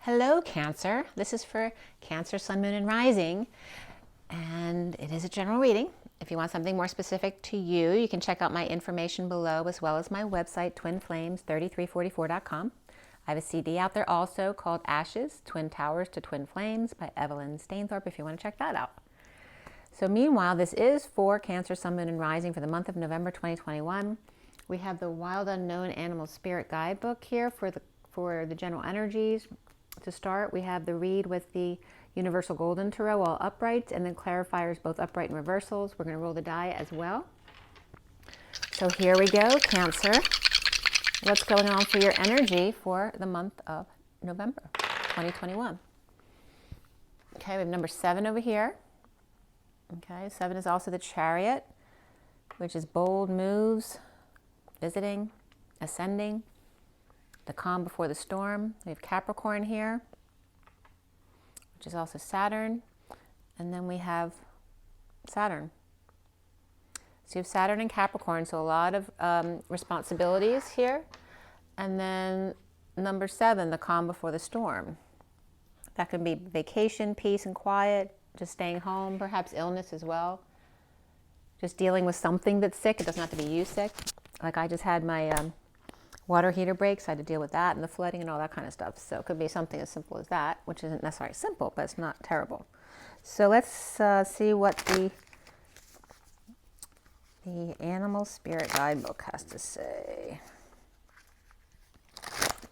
Hello, Cancer. This is for Cancer, Sun, Moon, and Rising, and it is a general reading. If you want something more specific to you, you can check out my information below, as well as my website, twinflames3344.com. I have a CD out there also called Ashes, Twin Towers to Twin Flames by Evelyn Stainthorpe, if you want to check that out. So meanwhile, this is for Cancer, Sun, Moon, and Rising for the month of November 2021. We have the Wild Unknown Animal Spirit Guidebook here for the general energies. To start, we have the read with the Universal Golden Tarot, all uprights, and then clarifiers, both upright and reversals. We're going to roll the die as well. So here we go, Cancer. What's going on for your energy for the month of November 2021? Okay, we have number 7 over here. Okay, 7 is also the Chariot, which is bold moves, visiting, ascending, the calm before the storm. We have Capricorn here, which is also Saturn. And then we have Saturn. So you have Saturn and Capricorn, so a lot of responsibilities here. And then number 7, the calm before the storm. That can be vacation, peace and quiet, just staying home, perhaps illness as well. Just dealing with something that's sick. It doesn't have to be you sick. Like I just had my water heater breaks. I had to deal with that and the flooding and all that kind of stuff. So it could be something as simple as that, which isn't necessarily simple, but it's not terrible. So let's see what the Animal Spirit Guidebook has to say.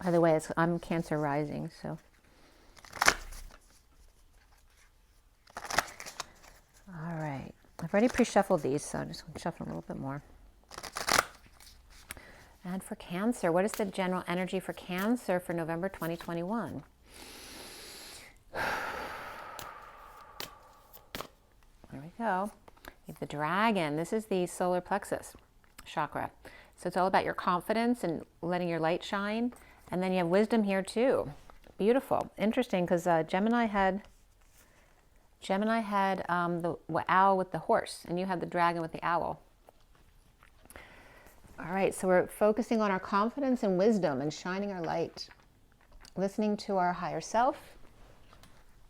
By the way, I'm Cancer rising, so. All right. I've already pre-shuffled these, so I'm just going to shuffle them a little bit more. And for Cancer, what is the general energy for Cancer for November 2021? There we go. You have the Dragon. This is the solar plexus chakra. So it's all about your confidence and letting your light shine. And then you have Wisdom here too. Beautiful. Interesting, because Gemini had the owl with the horse, and you had the dragon with the owl. All right, so we're focusing on our confidence and wisdom and shining our light, listening to our higher self.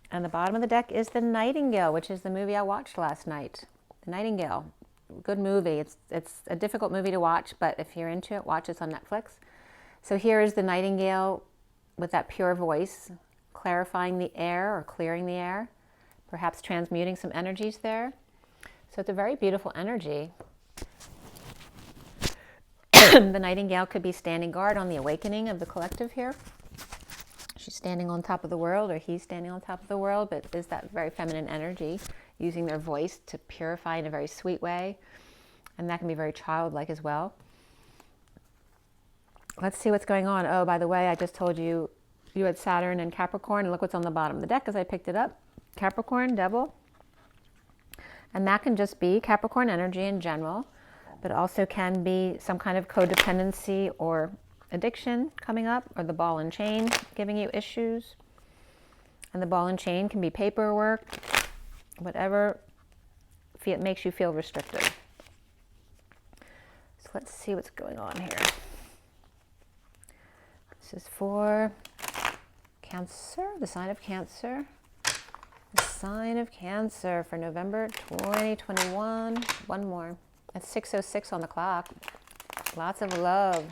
And the bottom of the deck is the Nightingale, which is the movie I watched last night. The Nightingale, good movie. It's a difficult movie to watch, but if you're into it, watch it. It's on Netflix. So here is the Nightingale with that pure voice, clarifying the air or clearing the air, perhaps transmuting some energies there. So it's a very beautiful energy. The Nightingale could be standing guard on the awakening of the collective here. She's standing on top of the world, or he's standing on top of the world, but is that very feminine energy, using their voice to purify in a very sweet way. And that can be very childlike as well. Let's see what's going on. Oh, by the way, I just told you, you had Saturn and Capricorn, and look what's on the bottom of the deck as I picked it up. Capricorn, Devil. And that can just be Capricorn energy in general, but also can be some kind of codependency or addiction coming up, or the ball and chain giving you issues. And the ball and chain can be paperwork, whatever makes you feel restricted. So let's see what's going on here. This is for Cancer, the sign of Cancer. The sign of Cancer for November 2021. One more. It's 6:06 on the clock. Lots of love,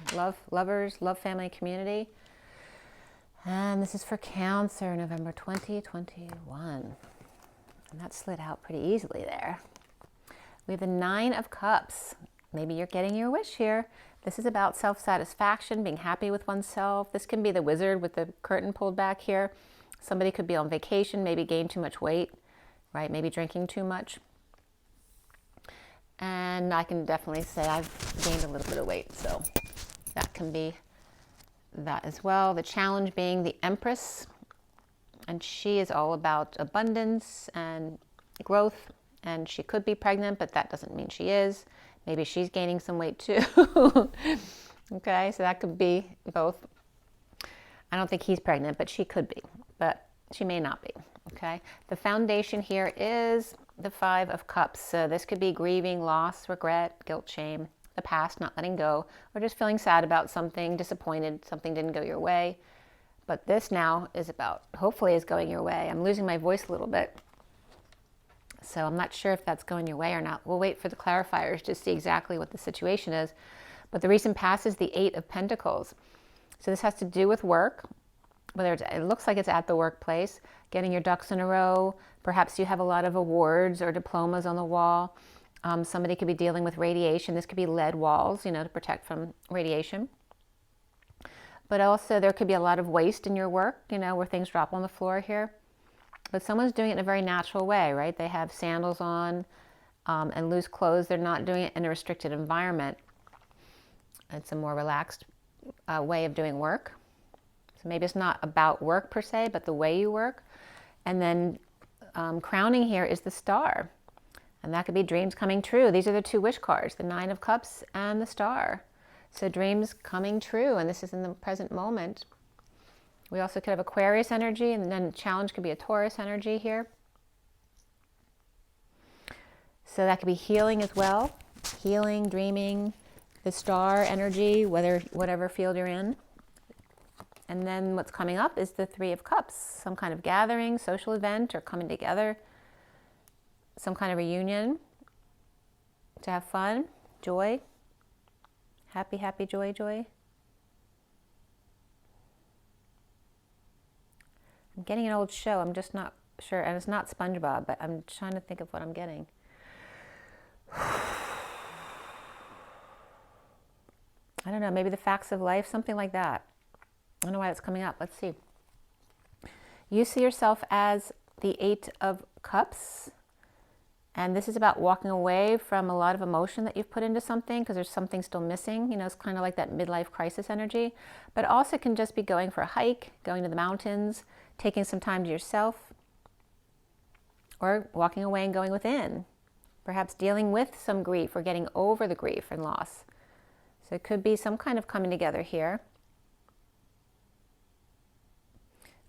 lovers, love, family, community. And this is for Cancer, November 2021. And that slid out pretty easily there. We have the 9 of Cups. Maybe you're getting your wish here. This is about self-satisfaction, being happy with oneself. This can be the Wizard with the curtain pulled back here. Somebody could be on vacation, maybe gain too much weight, right? Maybe drinking too much. And I can definitely say I've gained a little bit of weight, so that can be that as well. The challenge being the Empress, and she is all about abundance and growth, and she could be pregnant, but that doesn't mean she is. Maybe she's gaining some weight too. Okay, so that could be both. I don't think he's pregnant, but she could be, but she may not be. Okay, the foundation here is the 5 of Cups. So this could be grieving, loss, regret, guilt, shame, the past, not letting go, or just feeling sad about something, disappointed, something didn't go your way. But this now is about, hopefully is going your way. I'm losing my voice a little bit, so I'm not sure if that's going your way or not. We'll wait for the clarifiers to see exactly what the situation is. But the recent past is the 8 of Pentacles. So this has to do with work, whether it looks like it's at the workplace, getting your ducks in a row. Perhaps you have a lot of awards or diplomas on the wall. Somebody could be dealing with radiation. This could be lead walls, you know, to protect from radiation. But also there could be a lot of waste in your work, you know, where things drop on the floor here. But someone's doing it in a very natural way, right? They have sandals on and loose clothes. They're not doing it in a restricted environment. It's a more relaxed way of doing work. So maybe it's not about work per se, but the way you work. And then crowning here is the Star. And that could be dreams coming true. These are the 2 wish cards, the 9 of Cups and the Star. So dreams coming true, and this is in the present moment. We also could have Aquarius energy, and then the challenge could be a Taurus energy here. So that could be healing as well. Healing, dreaming, the Star energy, whatever field you're in. And then what's coming up is the 3 of Cups. Some kind of gathering, social event, or coming together. Some kind of reunion to have fun, joy. Happy, happy, joy, joy. I'm getting an old show. I'm just not sure. And it's not SpongeBob, but I'm trying to think of what I'm getting. I don't know. Maybe the facts of life, something like that. I don't know why it's coming up. Let's see. You see yourself as the 8 of Cups. And this is about walking away from a lot of emotion that you've put into something because there's something still missing. You know, it's kind of like that midlife crisis energy. But also can just be going for a hike, going to the mountains, taking some time to yourself, or walking away and going within. Perhaps dealing with some grief or getting over the grief and loss. So it could be some kind of coming together here.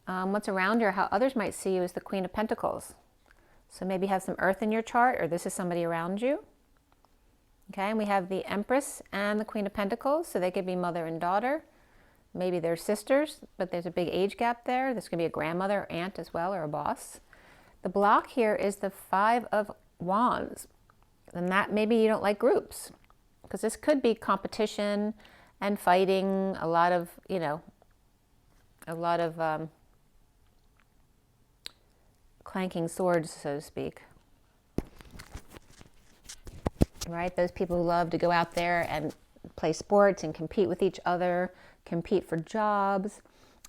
What's around you, how others might see you, is the Queen of Pentacles. So maybe have some earth in your chart, or this is somebody around you. Okay, and we have the Empress and the Queen of Pentacles, so they could be mother and daughter. Maybe they're sisters, but there's a big age gap there. This could be a grandmother, or aunt as well, or a boss. The block here is the 5 of Wands. And that maybe you don't like groups, because this could be competition and fighting, a lot of, you know, clanking swords, so to speak. Right? Those people who love to go out there and play sports and compete with each other, compete for jobs,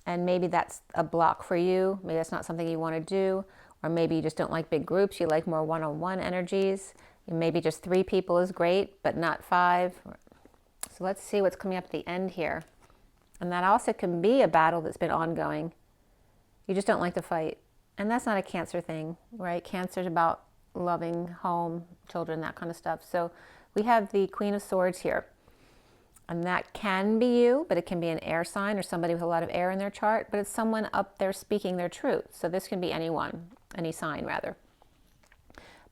and maybe that's a block for you. Maybe that's not something you want to do, or maybe you just don't like big groups. You like more one-on-one energies. Maybe just 3 people is great, but not 5. So let's see what's coming up at the end here. And that also can be a battle that's been ongoing. You just don't like to fight. And that's not a Cancer thing, right? Cancer's about loving, home, children, that kind of stuff. So we have the Queen of Swords here. And that can be you, but it can be an air sign or somebody with a lot of air in their chart. But it's someone up there speaking their truth. So this can be anyone, any sign rather.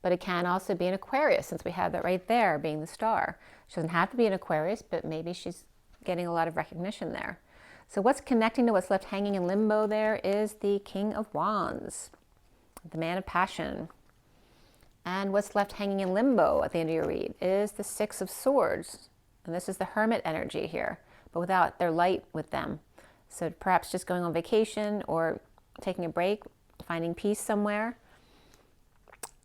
But it can also be an Aquarius, since we have that right there being the Star. She doesn't have to be an Aquarius, but maybe she's getting a lot of recognition there. So what's connecting to what's left hanging in limbo there is the King of Wands, the Man of Passion. And what's left hanging in limbo at the end of your read is the 6 of Swords. And this is the Hermit energy here, but without their light with them. So perhaps just going on vacation or taking a break, finding peace somewhere.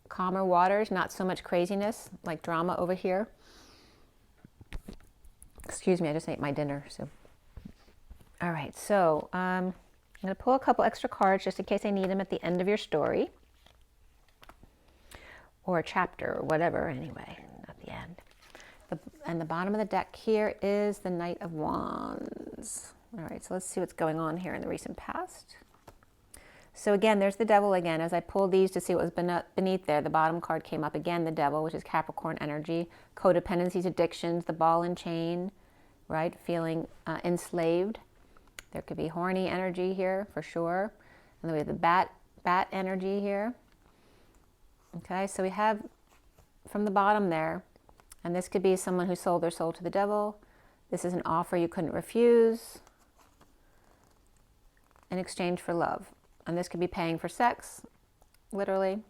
Calmer waters, not so much craziness like drama over here. Excuse me, I just ate my dinner. So, all right, so I'm going to pull a couple extra cards just in case I need them at the end of your story. Or a chapter, or whatever, anyway, at the end. And the bottom of the deck here is the Knight of Wands. All right, so let's see what's going on here in the recent past. So again, there's the Devil again. As I pulled these to see what was beneath there, the bottom card came up again, the Devil, which is Capricorn energy, codependencies, addictions, the ball and chain, right? Feeling enslaved. There could be horny energy here for sure. And then we have the bat energy here. Okay, so we have from the bottom there, and this could be someone who sold their soul to the devil. This is an offer you couldn't refuse. in exchange for love. And this could be paying for sex, literally.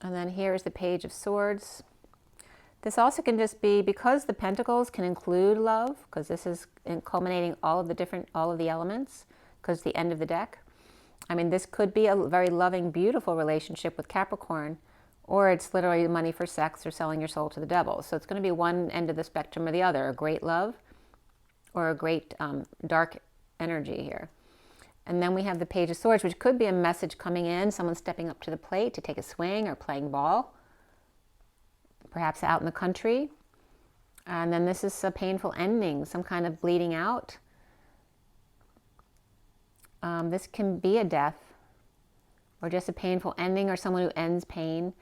And then here is the Page of Swords. This also can just be, because the Pentacles can include love, because this is culminating all of the elements, because it's the end of the deck. I mean, this could be a very loving, beautiful relationship with Capricorn, or it's literally money for sex or selling your soul to the devil. So it's going to be one end of the spectrum or the other, a great love or a great dark energy here. And then we have the Page of Swords, which could be a message coming in, someone stepping up to the plate to take a swing or playing ball, perhaps out in the country. And then this is a painful ending, some kind of bleeding out. This can be a death or just a painful ending, or someone who ends pain.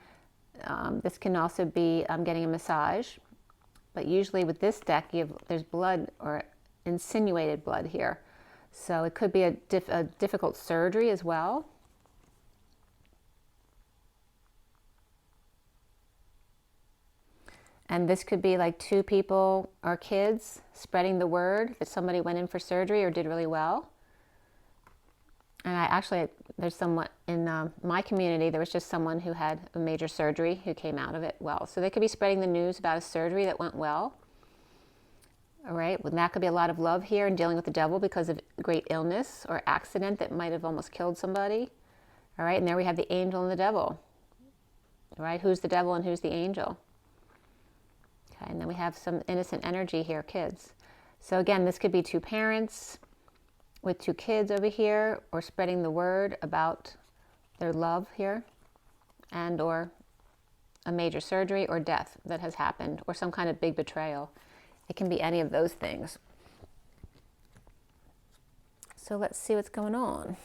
This can also be getting a massage. But usually with this deck, there's blood or insinuated blood here. So it could be a difficult surgery as well. And this could be like two people or kids spreading the word that somebody went in for surgery or did really well. And there's someone in my community, there was just someone who had a major surgery who came out of it well. So they could be spreading the news about a surgery that went well. All right, well, that could be a lot of love here and dealing with the devil because of great illness or accident that might have almost killed somebody. All right, and there we have the angel and the devil. All right, who's the devil and who's the angel? Okay, and then we have some innocent energy here, kids. So again, this could be two parents with two kids over here, or spreading the word about their love here, and or a major surgery or death that has happened, or some kind of big betrayal. It can be any of those things. So let's see what's going on.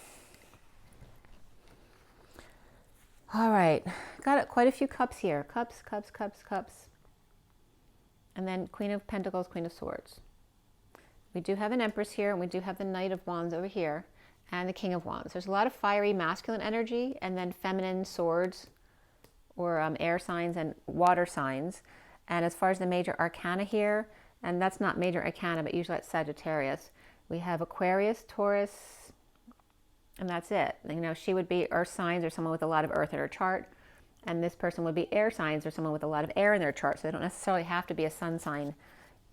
All right, got quite a few cups here. Cups, cups, cups, cups. And then Queen of Pentacles, Queen of Swords. We do have an Empress here, and we do have the Knight of Wands over here, and the King of Wands. There's a lot of fiery masculine energy, and then feminine swords, or air signs and water signs. And as far as the major arcana here, and that's not major arcana, but usually that's Sagittarius, we have Aquarius, Taurus, and that's it. You know, she would be earth signs or someone with a lot of earth in her chart, and this person would be air signs or someone with a lot of air in their chart. So they don't necessarily have to be a sun sign,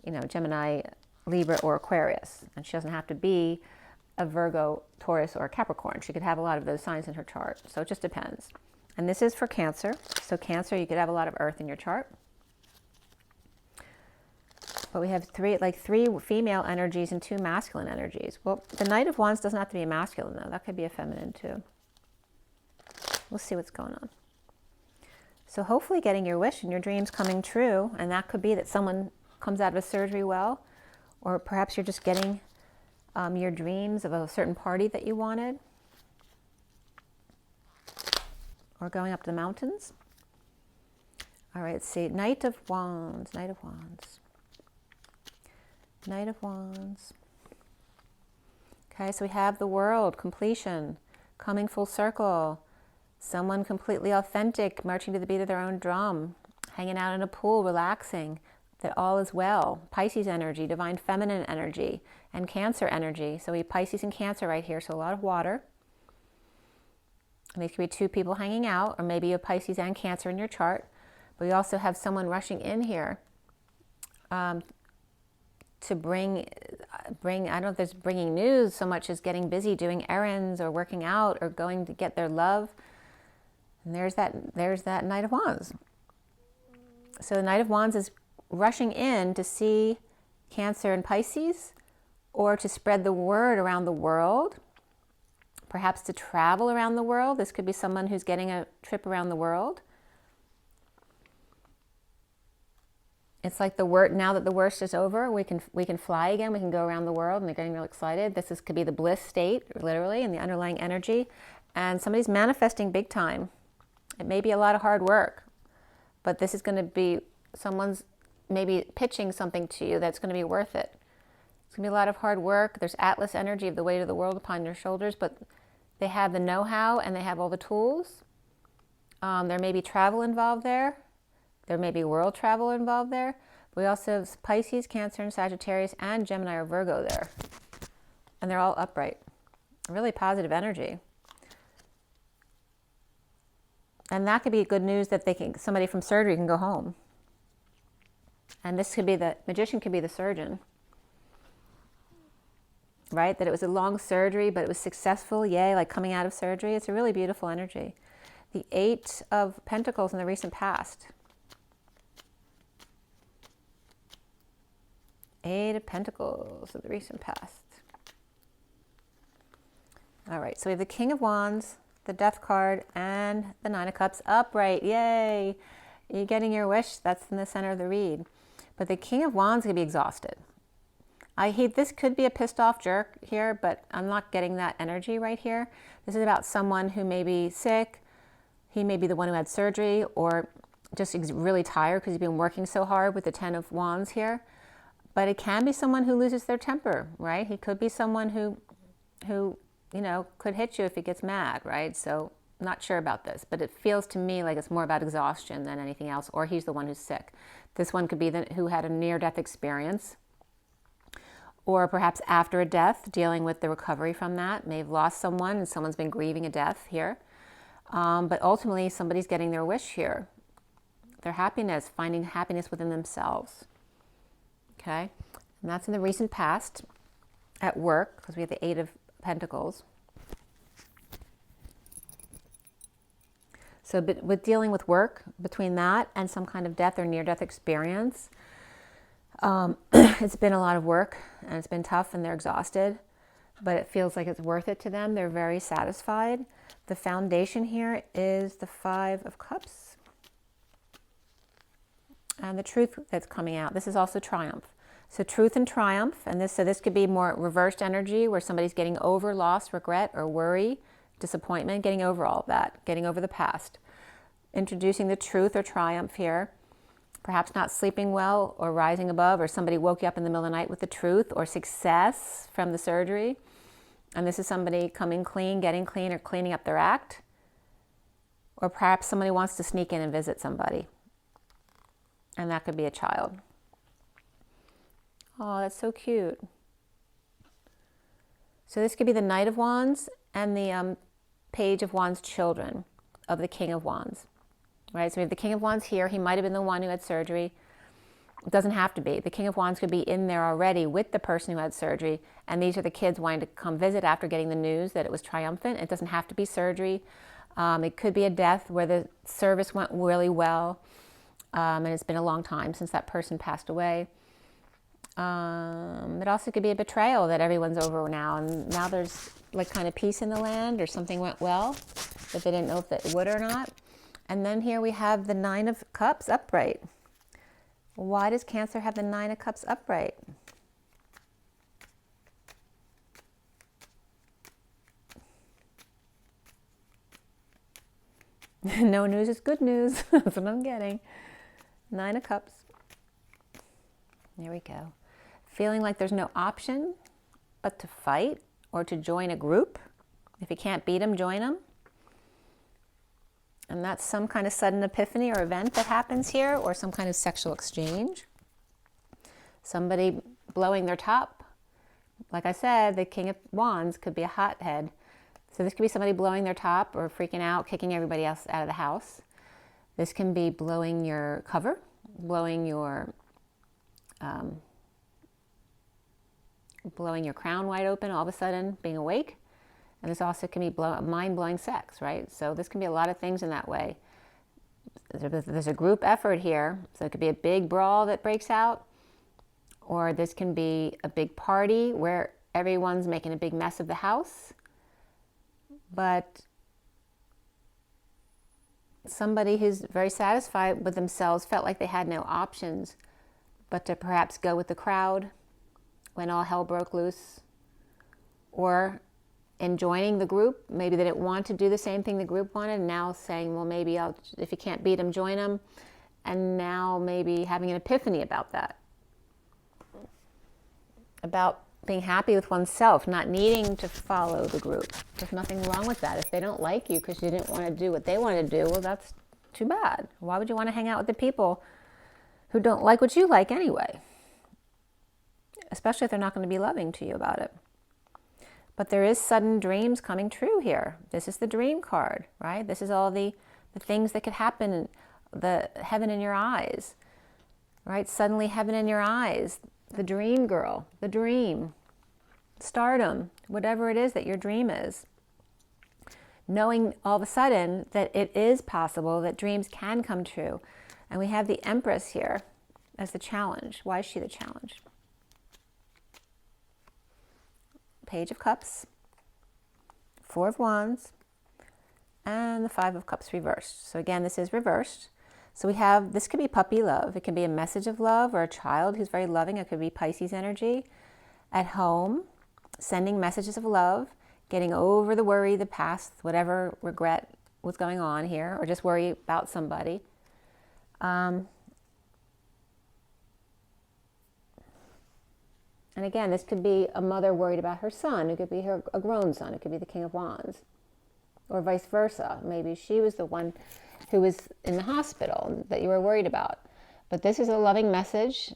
you know, Gemini, Libra, or Aquarius. And she doesn't have to be a Virgo, Taurus, or Capricorn. She could have a lot of those signs in her chart. So it just depends. And this is for Cancer. So Cancer, you could have a lot of earth in your chart. But we have three female energies and two masculine energies. Well, the Knight of Wands doesn't have to be a masculine, though. That could be a feminine, too. We'll see what's going on. So hopefully getting your wish and your dreams coming true. And that could be that someone comes out of a surgery well. Or perhaps you're just getting your dreams of a certain party that you wanted. Or going up to the mountains. All right, let's see. Knight of Wands, Knight of Wands. Knight of Wands. Okay, so we have the World, completion, coming full circle. Someone completely authentic, marching to the beat of their own drum, hanging out in a pool, relaxing, that all is well. Pisces energy, divine feminine energy, and Cancer energy. So we have Pisces and Cancer right here, so a lot of water. And these could be two people hanging out, or maybe you have Pisces and Cancer in your chart. But we also have someone rushing in here to bring, I don't know if there's bringing news so much as getting busy doing errands or working out or going to get their love. And there's that Knight of Wands. So the Knight of Wands is rushing in to see Cancer and Pisces, or to spread the word around the world, perhaps to travel around the world. This could be someone who's getting a trip around the world. It's like the word, now that the worst is over, we can fly again, we can go around the world, and they're getting real excited. This could be the bliss state, literally, and the underlying energy. And somebody's manifesting big time. It may be a lot of hard work, but this is going to be, someone's maybe pitching something to you that's going to be worth it. It's going to be a lot of hard work. There's Atlas energy of the weight of the world upon your shoulders, but they have the know-how and they have all the tools. There may be travel involved there. There may be world travel involved there. We also have Pisces, Cancer, and Sagittarius, and Gemini or Virgo there. and they're all upright. Really positive energy. And that could be good news that somebody from surgery can go home. And this could be the Magician, could be the surgeon. Right? That it was a long surgery, but it was successful. Yay, like coming out of surgery. It's a really beautiful energy. The 8 of Pentacles in the recent past. 8 of Pentacles in the recent past. All right, so we have the King of Wands, the Death card, and the 9 of Cups upright. Yay! You're getting your wish. That's in the center of the read. But the King of Wands could be exhausted. This could be a pissed off jerk here, but I'm not getting that energy right here. This is about someone who may be sick. He may be the one who had surgery, or just really tired because he's been working so hard with the 10 of Wands here. But it can be someone who loses their temper, right? He could be someone who you know, could hit you if he gets mad, right? So not sure about this, but it feels to me like it's more about exhaustion than anything else, or he's the one who's sick. This one could be who had a near-death experience, or perhaps after a death, dealing with the recovery from that. May have lost someone and someone's been grieving a death here. But ultimately, somebody's getting their wish here. Their happiness, finding happiness within themselves. Okay? And that's in the recent past at work, because we have the 8 of Pentacles. So with dealing with work, between that and some kind of death or near-death experience, it's been a lot of work and it's been tough and they're exhausted, but it feels like it's worth it to them. They're very satisfied. The foundation here is the 5 of Cups. And the truth that's coming out. This is also triumph. So truth and triumph. And this could be more reversed energy where somebody's getting over loss, regret, or worry, disappointment, getting over all of that, getting over the past. Introducing the truth or triumph here. Perhaps not sleeping well or rising above, or somebody woke you up in the middle of the night with the truth, or success from the surgery. And this is somebody coming clean, getting clean, or cleaning up their act. Or perhaps somebody wants to sneak in and visit somebody. And that could be a child. Oh, that's so cute. So this could be the Knight of Wands and the Page of Wands children of the King of Wands. Right, so we have the King of Wands here. He might have been the one who had surgery. It doesn't have to be. The King of Wands could be in there already with the person who had surgery, and these are the kids wanting to come visit after getting the news that it was triumphant. It doesn't have to be surgery. It could be a death where the service went really well, and it's been a long time since that person passed away. It also could be a betrayal that everyone's over now, and now there's like kind of peace in the land, or something went well, but they didn't know if it would or not. And then here we have the 9 of Cups upright. Why does Cancer have the 9 of Cups upright? No news is good news. That's what I'm getting. 9 of Cups. There we go. Feeling like there's no option but to fight or to join a group. If you can't beat them, join them. And that's some kind of sudden epiphany or event that happens here, or some kind of sexual exchange. Somebody blowing their top. Like I said, the King of Wands could be a hothead. So this could be somebody blowing their top or freaking out, kicking everybody else out of the house. This can be blowing your cover, blowing your crown wide open all of a sudden, being awake. And this also can be mind-blowing sex, right? So this can be a lot of things in that way. There's a group effort here. So it could be a big brawl that breaks out. Or this can be a big party where everyone's making a big mess of the house. But somebody who's very satisfied with themselves felt like they had no options but to perhaps go with the crowd when all hell broke loose. Or in joining the group, maybe they didn't want to do the same thing the group wanted, and now saying, well, maybe if you can't beat them, join them. And now maybe having an epiphany about that. About being happy with oneself, not needing to follow the group. There's nothing wrong with that. If they don't like you because you didn't want to do what they wanted to do, well, that's too bad. Why would you want to hang out with the people who don't like what you like anyway? Especially if they're not going to be loving to you about it. But there is sudden dreams coming true here. This is the dream card, right? This is all the things that could happen, the heaven in your eyes, right? Suddenly heaven in your eyes, the dream girl, the dream, stardom, whatever it is that your dream is. Knowing all of a sudden that it is possible, that dreams can come true. And we have the Empress here as the challenge. Why is she the challenge? Page of Cups, Four of Wands, and the Five of Cups reversed. So again, this is reversed. So we have, this could be puppy love. It can be a message of love or a child who's very loving. It could be Pisces energy. At home, sending messages of love, getting over the worry, the past, whatever regret was going on here, or just worry about somebody. And again, this could be a mother worried about her son. It could be a grown son. It could be the King of Wands. Or vice versa. Maybe she was the one who was in the hospital that you were worried about. But this is a loving message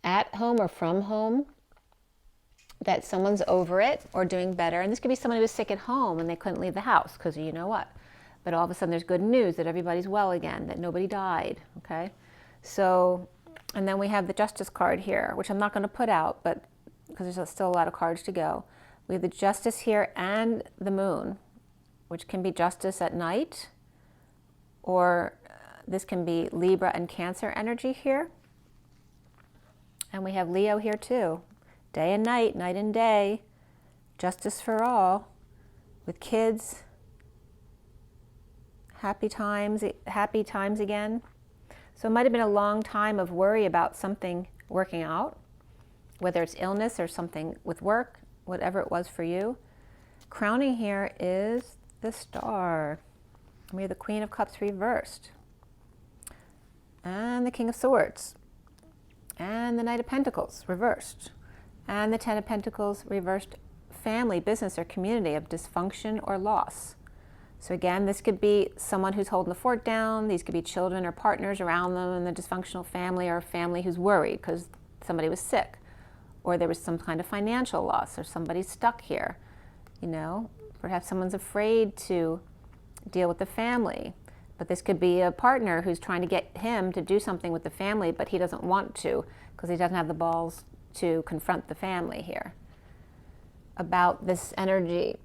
at home or from home that someone's over it or doing better. And this could be someone who was sick at home and they couldn't leave the house because of you know what. But all of a sudden there's good news that everybody's well again, that nobody died, okay? So, and then we have the Justice card here, which I'm not going to put out, but because there's still a lot of cards to go. We have the Justice here and the Moon, which can be justice at night, or this can be Libra and Cancer energy here. And we have Leo here too. Day and night, night and day, justice for all, with kids, happy times again. So it might have been a long time of worry about something working out, whether it's illness or something with work, whatever it was for you. Crowning here is the Star. We have the Queen of Cups reversed, and the King of Swords, and the Knight of Pentacles reversed, and the Ten of Pentacles reversed. Family, business, or community of dysfunction or loss. So again, this could be someone who's holding the fort down. These could be children or partners around them in the dysfunctional family, or a family who's worried because somebody was sick, or there was some kind of financial loss, or somebody's stuck here. You know, perhaps someone's afraid to deal with the family. But this could be a partner who's trying to get him to do something with the family, but he doesn't want to because he doesn't have the balls to confront the family here about this energy.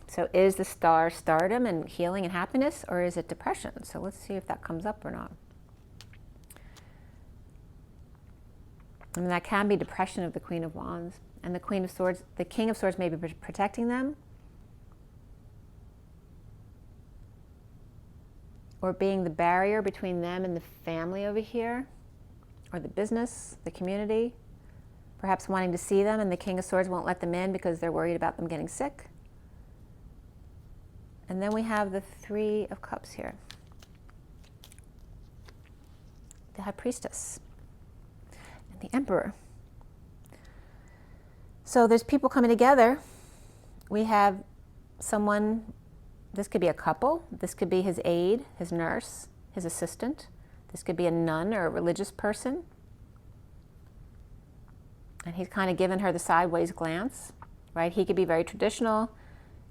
So is the Star stardom and healing and happiness, or is it depression? So let's see if that comes up or not. And that can be depression of the Queen of Wands. And the Queen of Swords, the King of Swords may be protecting them, or being the barrier between them and the family over here, or the business, the community. Perhaps wanting to see them, and the King of Swords won't let them in because they're worried about them getting sick. And then we have the Three of Cups here. The High Priestess and the Emperor. So there's people coming together. We have someone, this could be a couple. This could be his aide, his nurse, his assistant. This could be a nun or a religious person. And he's kind of given her the sideways glance, right? He could be very traditional.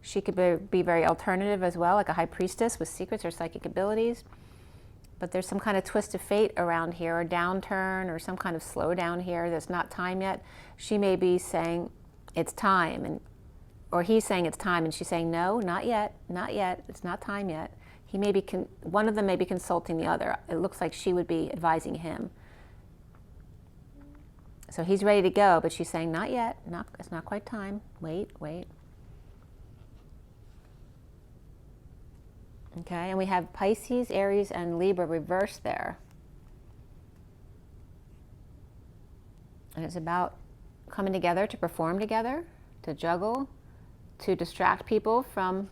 She could be very alternative as well, like a high priestess with secrets or psychic abilities. But there's some kind of twist of fate around here, or downturn, or some kind of slowdown here. There's not time yet. She may be saying, it's time, or he's saying it's time, and she's saying, no, not yet, not yet, it's not time yet. He may be, one of them may be consulting the other. It looks like she would be advising him. So he's ready to go, but she's saying, not yet, it's not quite time, wait. Okay, and we have Pisces, Aries, and Libra reversed there. And it's about coming together to perform together, to juggle, to distract people from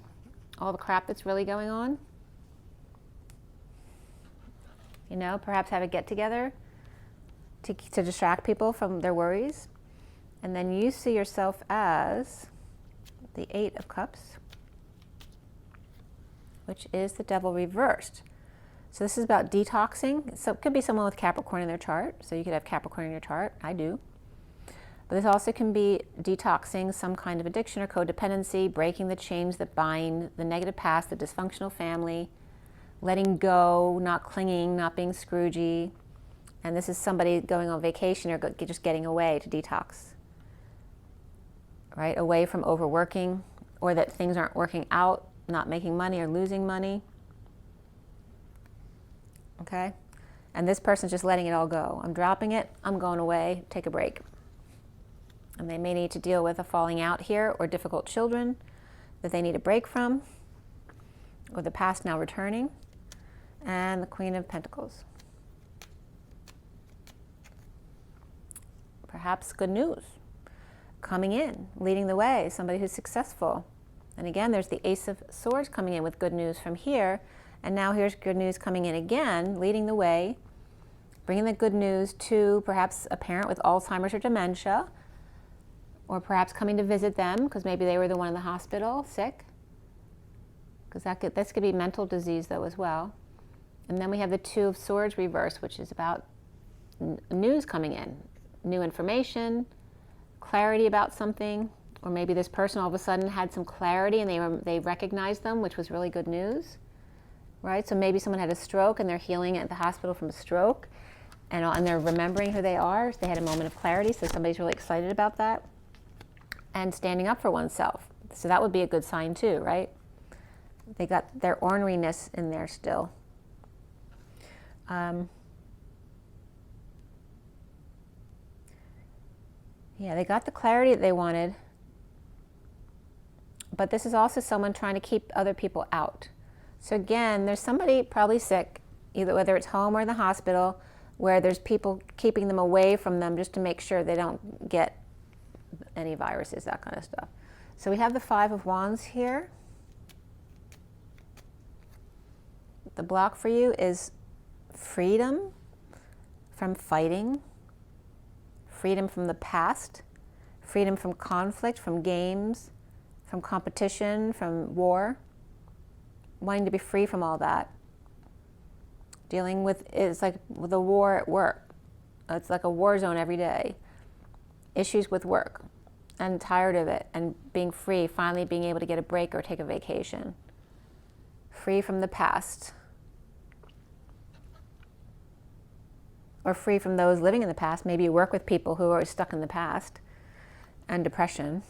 all the crap that's really going on. You know, perhaps have a get-together to distract people from their worries. And then you see yourself as the Eight of Cups, which is the Devil reversed. So this is about detoxing. So it could be someone with Capricorn in their chart. So you could have Capricorn in your chart. I do. But this also can be detoxing some kind of addiction or codependency, breaking the chains that bind the negative past, the dysfunctional family, letting go, not clinging, not being Scroogey. And this is somebody going on vacation or just getting away to detox, right? Away from overworking, or that things aren't working out, not making money or losing money. Okay? And this person's just letting it all go. I'm dropping it, I'm going away, take a break. And they may need to deal with a falling out here or difficult children that they need a break from, or the past now returning. And the Queen of Pentacles. Perhaps good news coming in, leading the way, somebody who's successful. And again, there's the Ace of Swords coming in with good news from here. And now here's good news coming in again, leading the way, bringing the good news to perhaps a parent with Alzheimer's or dementia, or perhaps coming to visit them because maybe they were the one in the hospital, sick. Because this could be mental disease though as well. And then we have the Two of Swords reversed, which is about news coming in, new information, clarity about something, or maybe this person all of a sudden had some clarity and they recognized them, which was really good news, right? So maybe someone had a stroke and they're healing at the hospital from a stroke, and they're remembering who they are. So they had a moment of clarity, so somebody's really excited about that. And standing up for oneself. So that would be a good sign too, right? They got their orneriness in there still. Yeah, they got the clarity that they wanted, but this is also someone trying to keep other people out. So again, there's somebody probably sick, either whether it's home or in the hospital, where there's people keeping them away from them just to make sure they don't get any viruses, that kind of stuff. So we have the Five of Wands here. The block for you is freedom from fighting, freedom from the past, freedom from conflict, from games, from competition, from war, wanting to be free from all that. Dealing with, it's like with a war at work. It's like a war zone every day. Issues with work, and tired of it, and being free, finally being able to get a break or take a vacation. Free from the past. Or free from those living in the past. Maybe you work with people who are stuck in the past, and depression.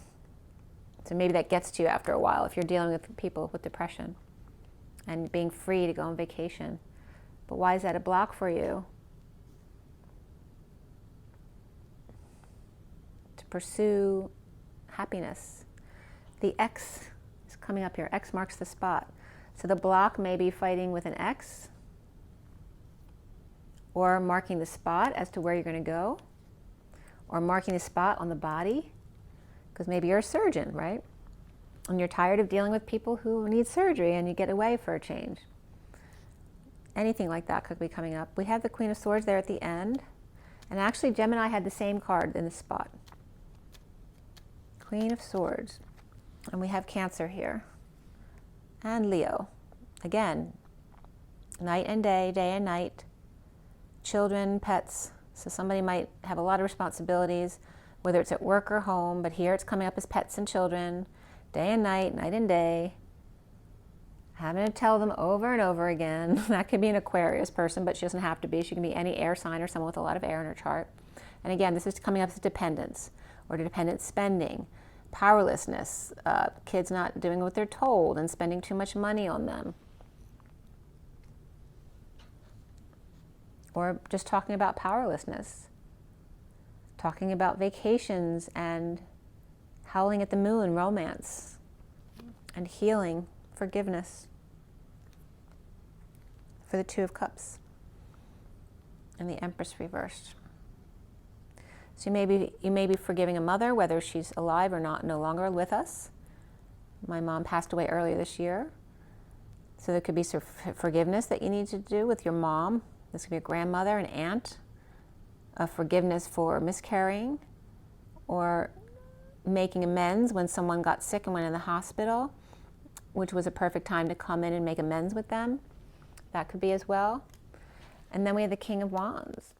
So maybe that gets to you after a while if you're dealing with people with depression and being free to go on vacation. But why is that a block for you? To pursue happiness. The X is coming up here. X marks the spot. So the block may be fighting with an X, or marking the spot as to where you're going to go, or marking the spot on the body, because maybe you're a surgeon, right? And you're tired of dealing with people who need surgery and you get away for a change. Anything like that could be coming up. We have the Queen of Swords there at the end, and actually Gemini had the same card in the spot. Queen of Swords. And we have Cancer here. And Leo. Again, night and day, day and night. Children, pets. So somebody might have a lot of responsibilities, whether it's at work or home, but here it's coming up as pets and children, day and night and day. Having to tell them over and over again. That could be an Aquarius person, but she doesn't have to be. She can be any air sign or someone with a lot of air in her chart. And again, this is coming up as dependence, or dependent spending, powerlessness, kids not doing what they're told and spending too much money on them. Or just talking about powerlessness, talking about vacations and howling at the moon, romance, and healing, forgiveness. For the Two of Cups and the Empress reversed. So you may be forgiving a mother, whether she's alive or not, no longer with us. My mom passed away earlier this year. So there could be some forgiveness that you need to do with your mom. This could be a grandmother, an aunt, a forgiveness for miscarrying, or making amends when someone got sick and went in the hospital, which was a perfect time to come in and make amends with them. That could be as well. And then we have the King of Wands.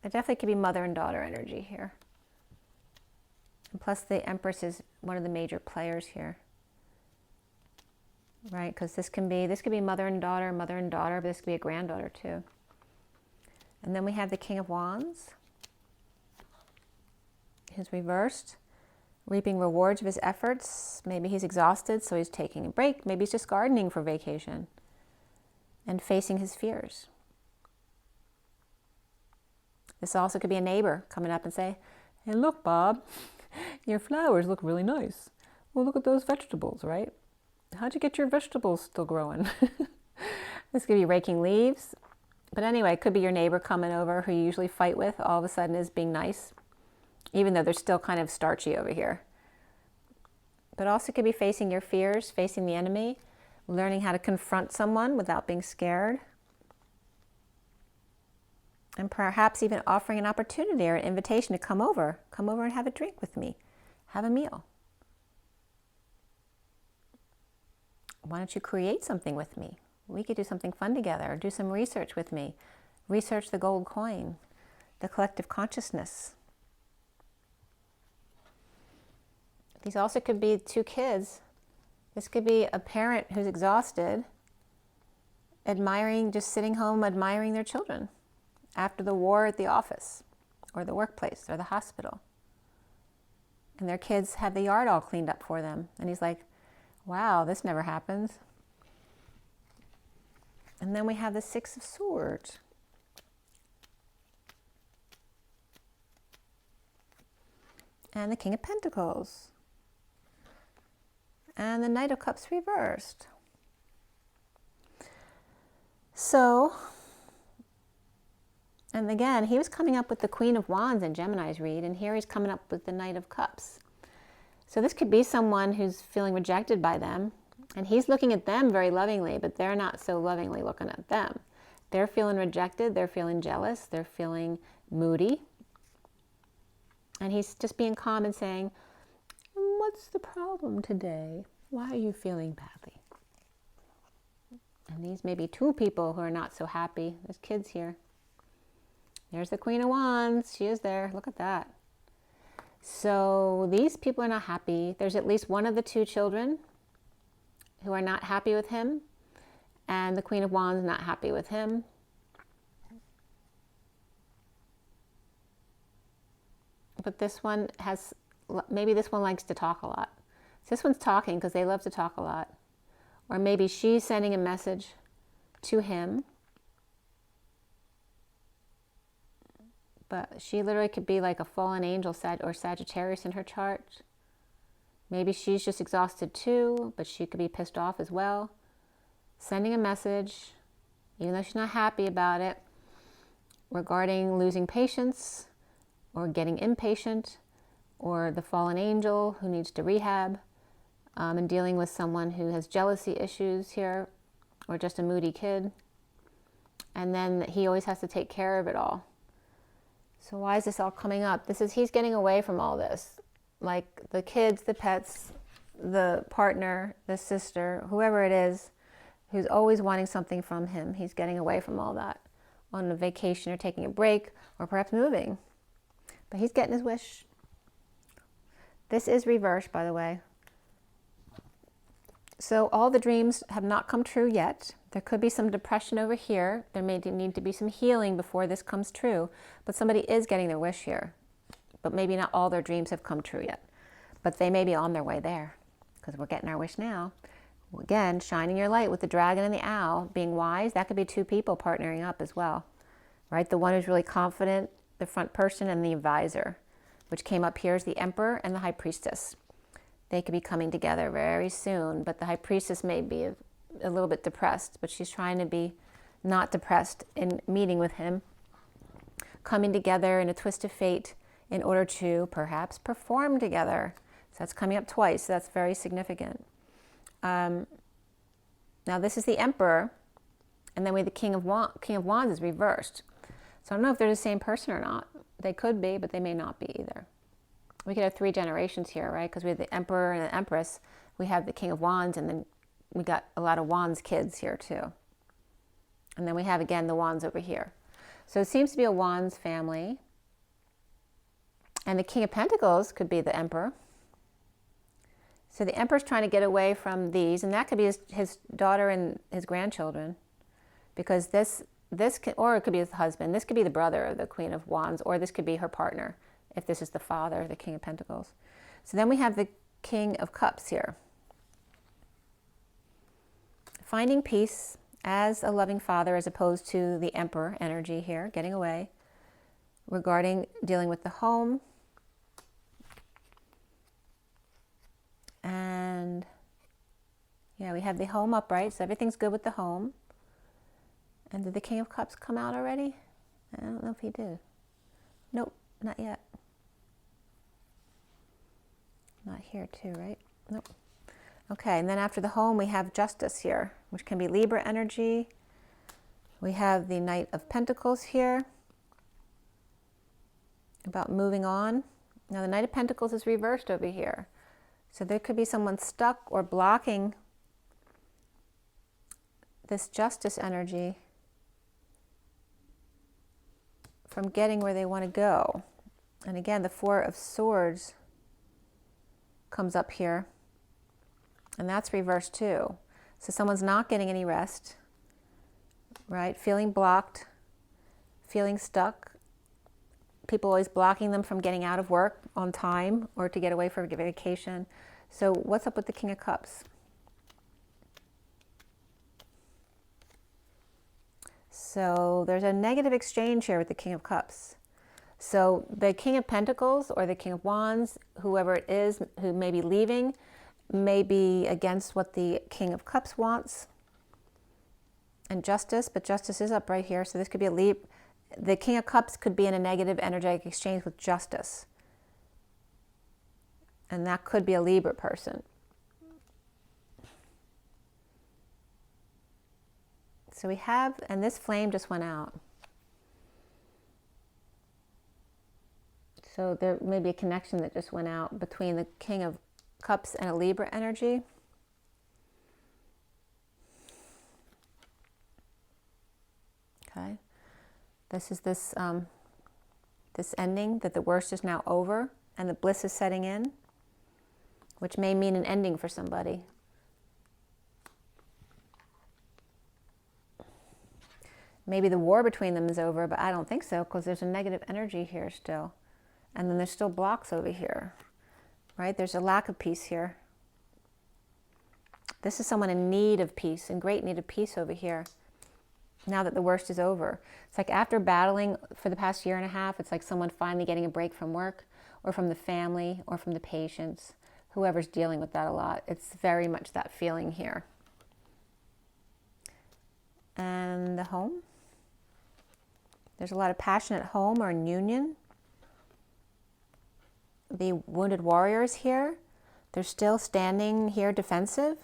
There definitely could be mother and daughter energy here. And plus the Empress is one of the major players here. Right, because this could be mother and daughter, but this could be a granddaughter too. And then we have the King of Wands. He's reversed, reaping rewards of his efforts. Maybe he's exhausted, so he's taking a break. Maybe he's just gardening for vacation and facing his fears. This also could be a neighbor coming up and say, hey, look, Bob, your flowers look really nice. Well, look at those vegetables, right? How'd you get your vegetables still growing? This could be raking leaves. But anyway, it could be your neighbor coming over who you usually fight with, all of a sudden is being nice, even though they're still kind of starchy over here. But also could be facing your fears, facing the enemy, learning how to confront someone without being scared. And perhaps even offering an opportunity or an invitation to come over and have a drink with me, have a meal. Why don't you create something with me? We could do something fun together, or do some research with me. Research the gold coin, the collective consciousness. These also could be two kids. This could be a parent who's exhausted, just sitting home admiring their children after the war at the office, or the workplace, or the hospital. And their kids have the yard all cleaned up for them. And he's like, wow, this never happens. And then we have the Six of Swords. And the King of Pentacles. And the Knight of Cups reversed. So, and again, he was coming up with the Queen of Wands in Gemini's read, and here he's coming up with the Knight of Cups. So this could be someone who's feeling rejected by them, and he's looking at them very lovingly, but they're not so lovingly looking at them. They're feeling rejected, they're feeling jealous, they're feeling moody. And he's just being calm and saying, what's the problem today? Why are you feeling badly? And these may be two people who are not so happy. There's kids here. There's the Queen of Wands. She is there. Look at that. So these people are not happy. There's at least one of the two children who are not happy with him, and the Queen of Wands not happy with him. But this one has, maybe this one likes to talk a lot. So this one's talking because they love to talk a lot. Or maybe she's sending a message to him. But she literally could be like a fallen angel or Sagittarius in her chart. Maybe she's just exhausted too, but she could be pissed off as well. Sending a message, even though she's not happy about it, regarding losing patience, or getting impatient, or the fallen angel who needs to rehab, and dealing with someone who has jealousy issues here, or just a moody kid. And then he always has to take care of it all. So why is this all coming up? He's getting away from all this. Like the kids, the pets, the partner, the sister, whoever it is, who's always wanting something from him. He's getting away from all that on a vacation or taking a break or perhaps moving. But he's getting his wish. This is reversed, by the way. So all the dreams have not come true yet. There could be some depression over here. There may need to be some healing before this comes true. But somebody is getting their wish here. But maybe not all their dreams have come true yet. But they may be on their way there, because we're getting our wish now. Again, shining your light with the dragon and the owl, being wise. That could be two people partnering up as well, right? The one who's really confident, the front person, and the advisor, which came up here as the Emperor and the High Priestess. They could be coming together very soon, but the High Priestess may be a little bit depressed, but she's trying to be not depressed in meeting with him, coming together in a twist of fate in order to perhaps perform together. So that's coming up twice, so that's very significant. Now this is the Emperor, and then we have the King of Wands is reversed. So I don't know if they're the same person or not. They could be, but they may not be either. We could have three generations here, right? Because we have the Emperor and the Empress. We have the King of Wands, and then we got a lot of Wands kids here too. And then we have, again, the Wands over here. So it seems to be a Wands family. And the King of Pentacles could be the Emperor. So the Emperor's trying to get away from these, and that could be his daughter and his grandchildren. Because or it could be his husband. This could be the brother of the Queen of Wands, or this could be her partner, if this is the father, the King of Pentacles. So then we have the King of Cups here. Finding peace as a loving father, as opposed to the Emperor energy here, getting away. Regarding dealing with the home. And yeah, we have the home upright, so everything's good with the home. And did the King of Cups come out already? I don't know if he did. Nope, not yet. Not here too, right? Nope. Okay, and then after the home, we have Justice here, which can be Libra energy. We have the Knight of Pentacles here, about moving on. Now the Knight of Pentacles is reversed over here. So there could be someone stuck or blocking this Justice energy from getting where they want to go. And again, the Four of Swords comes up here. And that's reversed too. So someone's not getting any rest, right? Feeling blocked, feeling stuck. People always blocking them from getting out of work on time or to get away for a vacation. So what's up with the King of Cups? So there's a negative exchange here with the King of Cups. So the King of Pentacles or the King of Wands, whoever it is who may be leaving, may be against what the King of Cups wants. And Justice, but Justice is up right here. So this could be a leap. The King of Cups could be in a negative energetic exchange with Justice. And that could be a Libra person. So we have, and this flame just went out. So there may be a connection that just went out between the King of Cups and a Libra energy. Okay. This is this ending, that the worst is now over and the bliss is setting in, which may mean an ending for somebody. Maybe the war between them is over, but I don't think so, because there's a negative energy here still. And then there's still blocks over here, right? There's a lack of peace here. This is someone in need of peace, in great need of peace over here, now that the worst is over. It's like after battling for the past year and a half, it's like someone finally getting a break from work or from the family or from the patients, whoever's dealing with that a lot. It's very much that feeling here. And the home. There's a lot of passion at home or in union. The wounded warriors here, they're still standing here defensive.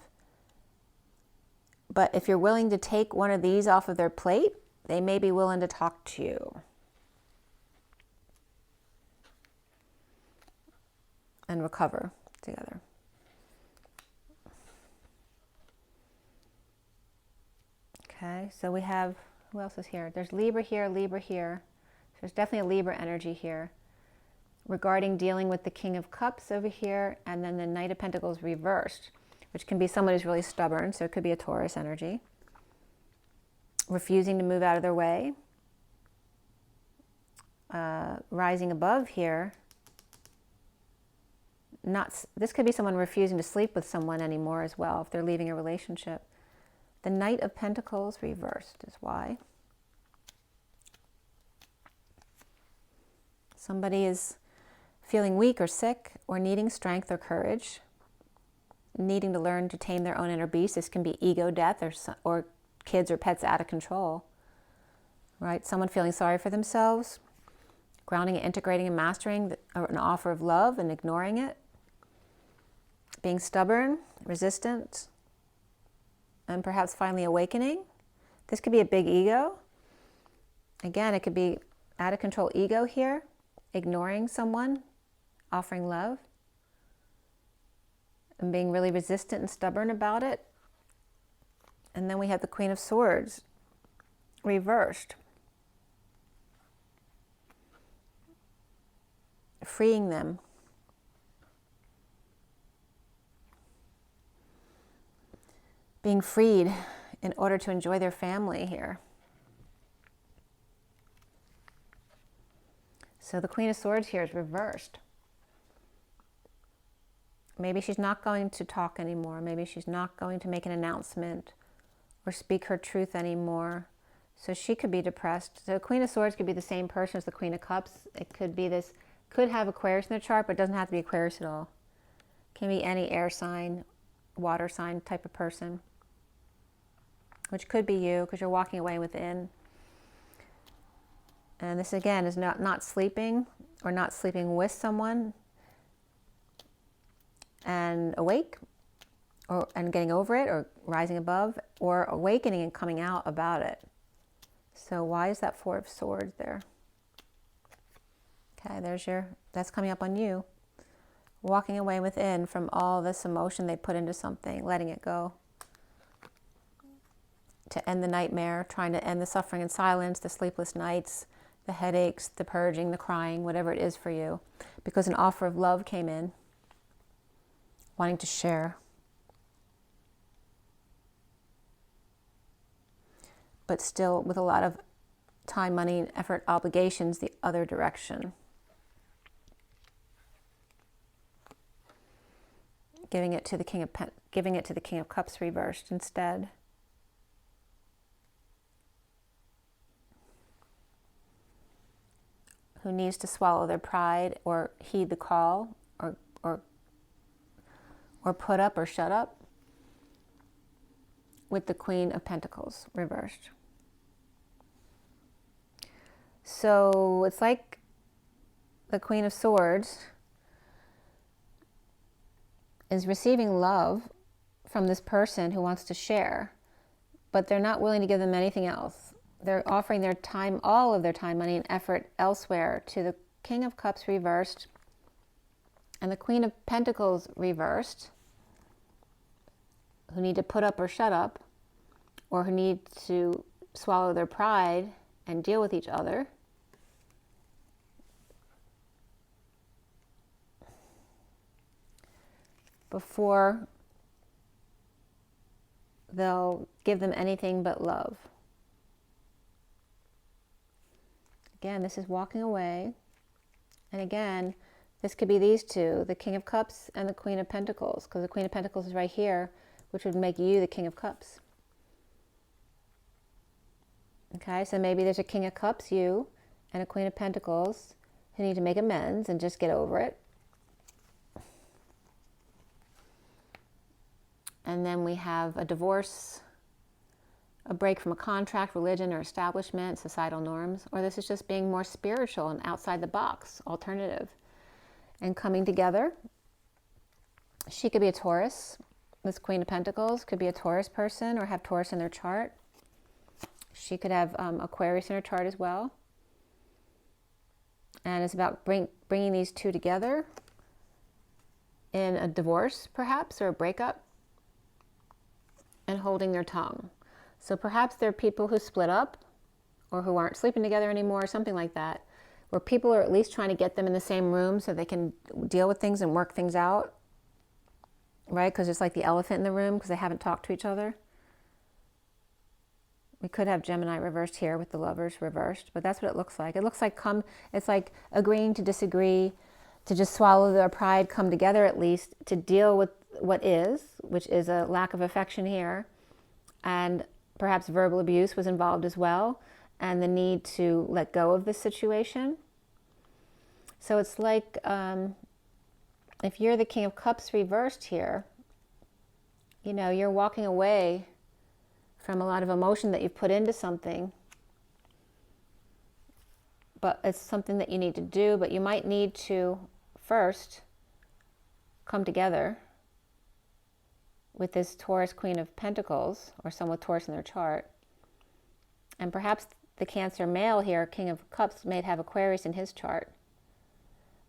But if you're willing to take one of these off of their plate, they may be willing to talk to you. And recover together. Okay, so we have, who else is here? There's Libra here, Libra here. So there's definitely a Libra energy here. Regarding dealing with the King of Cups over here, and then the Knight of Pentacles reversed, which can be someone who's really stubborn, so it could be a Taurus energy. Refusing to move out of their way. Rising above here. This could be someone refusing to sleep with someone anymore as well, if they're leaving a relationship. The Knight of Pentacles reversed is why. Somebody is feeling weak or sick or needing strength or courage, needing to learn to tame their own inner beast. This can be ego death or kids or pets out of control, right? Someone feeling sorry for themselves, grounding and integrating and mastering an offer of love and ignoring it, being stubborn, resistant, and perhaps finally awakening. This could be a big ego. Again, it could be out of control ego here, ignoring someone, offering love, and being really resistant and stubborn about it. And then we have the Queen of Swords reversed. freeing them. Being freed in order to enjoy their family here. So the Queen of Swords here is reversed. Maybe she's not going to talk anymore. Maybe she's not going to make an announcement or speak her truth anymore. So she could be depressed. So the Queen of Swords could be the same person as the Queen of Cups. It could be this, could have Aquarius in the chart, but it doesn't have to be Aquarius at all. It can be any air sign, water sign type of person, which could be you because you're walking away within. And this again is not sleeping or not sleeping with someone and awake, and getting over it, or rising above, or awakening and coming out about it. So why is that Four of Swords there? Okay, that's coming up on you. Walking away within from all this emotion they put into something, letting it go. To end the nightmare, trying to end the suffering in silence, the sleepless nights, the headaches, the purging, the crying, whatever it is for you. Because an offer of love came in, wanting to share. But still with a lot of time, money, and effort, obligations the other direction. Giving it to the King of Cups reversed instead. Who needs to swallow their pride or heed the call, or put up or shut up, with the Queen of Pentacles reversed. So it's like the Queen of Swords is receiving love from this person who wants to share, but they're not willing to give them anything else. They're offering their time, all of their time, money, and effort elsewhere, to the King of Cups reversed and the Queen of Pentacles reversed, who need to put up or shut up, or who need to swallow their pride and deal with each other. Before they'll give them anything but love. Again, this is walking away. And again, this could be these two, the King of Cups and the Queen of Pentacles, because the Queen of Pentacles is right here, which would make you the King of Cups. Okay, so maybe there's a King of Cups, you, and a Queen of Pentacles who need to make amends and just get over it. And then we have a divorce, a break from a contract, religion, or establishment, societal norms, or this is just being more spiritual and outside the box, alternative, and coming together. She could be a Taurus. This Queen of Pentacles could be a Taurus person or have Taurus in their chart. She could have Aquarius in her chart as well. And it's about bringing these two together in a divorce, perhaps, or a breakup, and holding their tongue. So perhaps there are people who split up or who aren't sleeping together anymore, or something like that, where people are at least trying to get them in the same room so they can deal with things and work things out, right? Because it's like the elephant in the room because they haven't talked to each other. We could have Gemini reversed here with the Lovers reversed, but that's what it looks like. It looks like it's like agreeing to disagree, to just swallow their pride, come together at least to deal with what is, which is a lack of affection here, and perhaps verbal abuse was involved as well, and the need to let go of this situation. So it's like if you're the King of Cups reversed here, you know, you're walking away from a lot of emotion that you've put into something, but it's something that you need to do, but you might need to first come together with this Taurus Queen of Pentacles, or someone with Taurus in their chart. And perhaps the Cancer male here, King of Cups, may have Aquarius in his chart.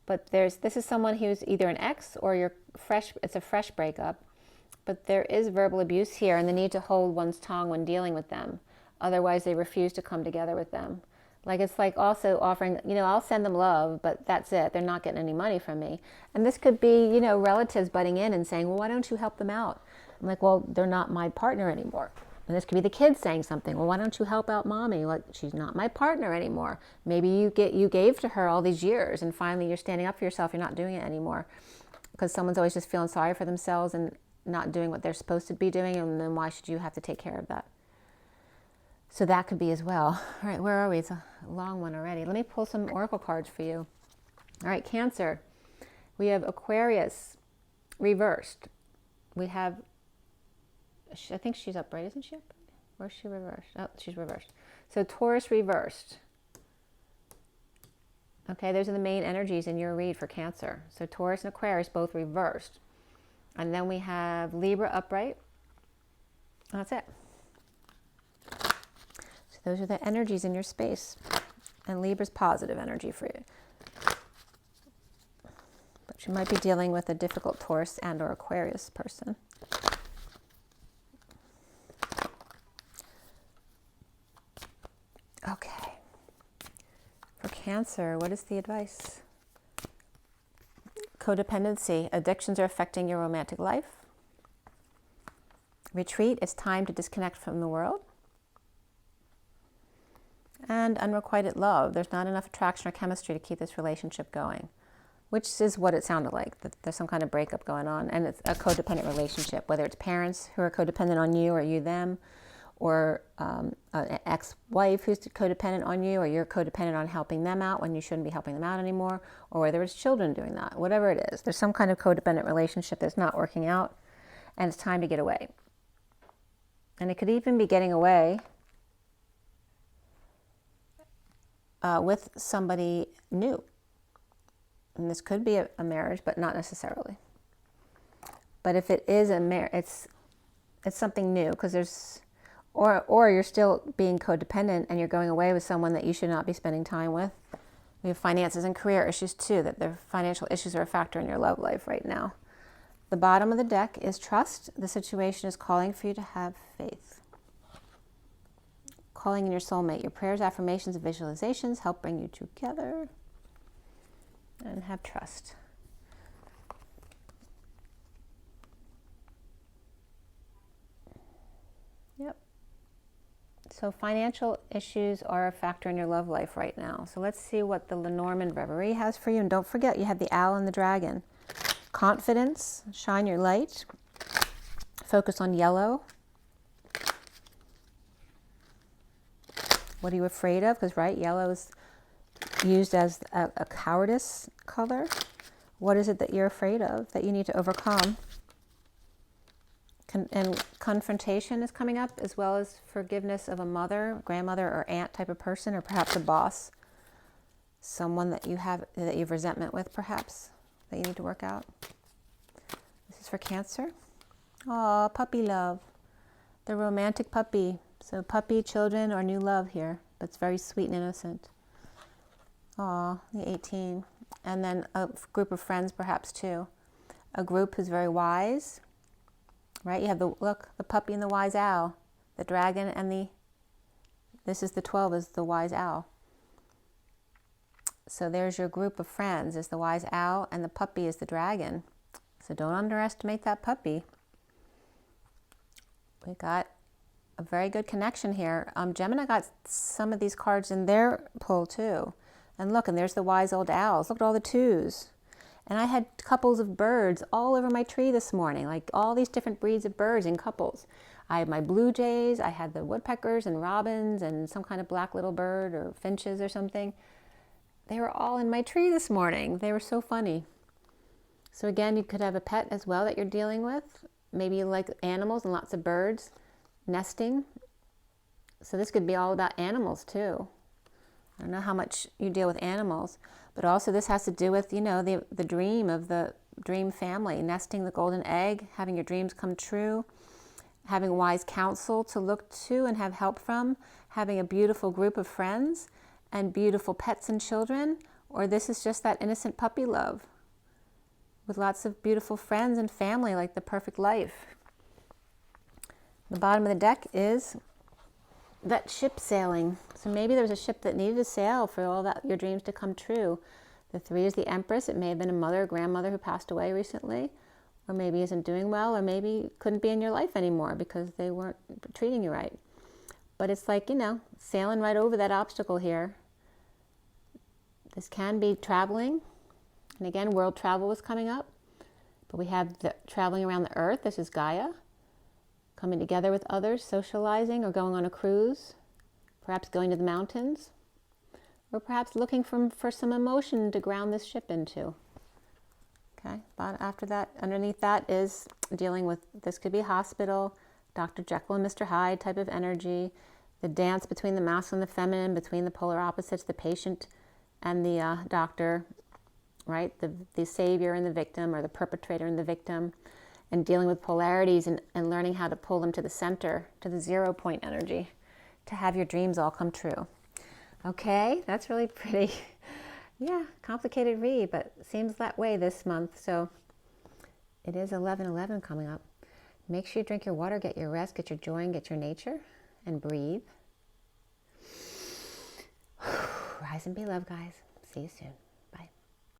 But this is someone who's either an ex or it's a fresh breakup. But there is verbal abuse here and the need to hold one's tongue when dealing with them. Otherwise, they refuse to come together with them. Like it's like also offering, I'll send them love, but that's it. They're not getting any money from me. And this could be, relatives butting in and saying, well, why don't you help them out? I'm like, well, they're not my partner anymore. And this could be the kids saying something. Well, why don't you help out mommy? Like, she's not my partner anymore. Maybe you gave to her all these years and finally you're standing up for yourself. You're not doing it anymore because someone's always just feeling sorry for themselves and not doing what they're supposed to be doing. And then why should you have to take care of that? So that could be as well. All right, where are we? It's a long one already. Let me pull some oracle cards for you. All right, Cancer. We have Aquarius reversed. We have, I think she's upright, isn't she upright? Or is she reversed? Oh, she's reversed. So Taurus reversed. Okay, those are the main energies in your read for Cancer. So Taurus and Aquarius both reversed. And then we have Libra upright. That's it. So those are the energies in your space. And Libra's positive energy for you. But you might be dealing with a difficult Taurus and or Aquarius person. Okay. For Cancer, what is the advice? Codependency. Addictions are affecting your romantic life. Retreat. It's time to disconnect from the world. And unrequited love. There's not enough attraction or chemistry to keep this relationship going. Which is what it sounded like. That there's some kind of breakup going on. And it's a codependent relationship. Whether it's parents who are codependent on you or you them. Or an ex-wife who's codependent on you, or you're codependent on helping them out when you shouldn't be helping them out anymore, or whether it's children doing that, whatever it is. There's some kind of codependent relationship that's not working out, and it's time to get away. And it could even be getting away with somebody new. And this could be a marriage, but not necessarily. But if it is a marriage, it's something new, because there's... Or you're still being codependent and you're going away with someone that you should not be spending time with. We have finances and career issues too, that the financial issues are a factor in your love life right now. The bottom of the deck is trust. The situation is calling for you to have faith. Calling in your soulmate. Your prayers, affirmations, and visualizations help bring you together. And have trust. Yep. So financial issues are a factor in your love life right now. So let's see what the Lenormand Reverie has for you. And don't forget, you have the owl and the dragon. Confidence, shine your light. Focus on yellow. What are you afraid of? Because, right, yellow is used as a cowardice color. What is it that you're afraid of that you need to overcome? And confrontation is coming up, as well as forgiveness of a mother, grandmother, or aunt type of person, or perhaps a boss, someone that you've resentment with, perhaps, that you need to work out. This is for Cancer. Aw, puppy love. The romantic puppy. So puppy, children, or new love here. That's very sweet and innocent. Aw, the 18. And then a group of friends, perhaps, too. A group who's very wise. Right, you have the puppy and the wise owl, the dragon and this is the 12 is the wise owl. So there's your group of friends, is the wise owl, and the puppy is the dragon. So don't underestimate that puppy. We got a very good connection here. Gemini got some of these cards in their pull too. And look, and there's the wise old owls. Look at all the twos. And I had couples of birds all over my tree this morning, like all these different breeds of birds in couples. I had my blue jays, I had the woodpeckers and robins and some kind of black little bird or finches or something. They were all in my tree this morning. They were so funny. So again, you could have a pet as well that you're dealing with. Maybe you like animals and lots of birds nesting. So this could be all about animals too. I don't know how much you deal with animals. But also this has to do with, the dream of the dream family, nesting the golden egg, having your dreams come true, having wise counsel to look to and have help from, having a beautiful group of friends and beautiful pets and children, or this is just that innocent puppy love with lots of beautiful friends and family, like the perfect life. The bottom of the deck is that ship sailing. So maybe there was a ship that needed to sail for all that your dreams to come true. The 3 is the Empress. It may have been a mother or grandmother who passed away recently, or maybe isn't doing well, or maybe couldn't be in your life anymore because they weren't treating you right. But it's like, you know, sailing right over that obstacle here. This can be traveling. And again, world travel was coming up. But we have the traveling around the earth. This is Gaia. Coming together with others, socializing, or going on a cruise. Perhaps going to the mountains. Or perhaps looking for some emotion to ground this ship into. Okay, but after that, underneath that is dealing with, this could be hospital, Dr. Jekyll and Mr. Hyde type of energy, the dance between the masculine and the feminine, between the polar opposites, the patient and the doctor, right? The savior and the victim, or the perpetrator and the victim, and dealing with polarities and learning how to pull them to the center, to the 0 point energy, to have your dreams all come true. Okay, that's really pretty. Yeah, complicated read, but seems that way this month. So it is 11/11 coming up. Make sure you drink your water, get your rest, get your joy, and get your nature, and breathe. Rise and be love, guys. See you soon.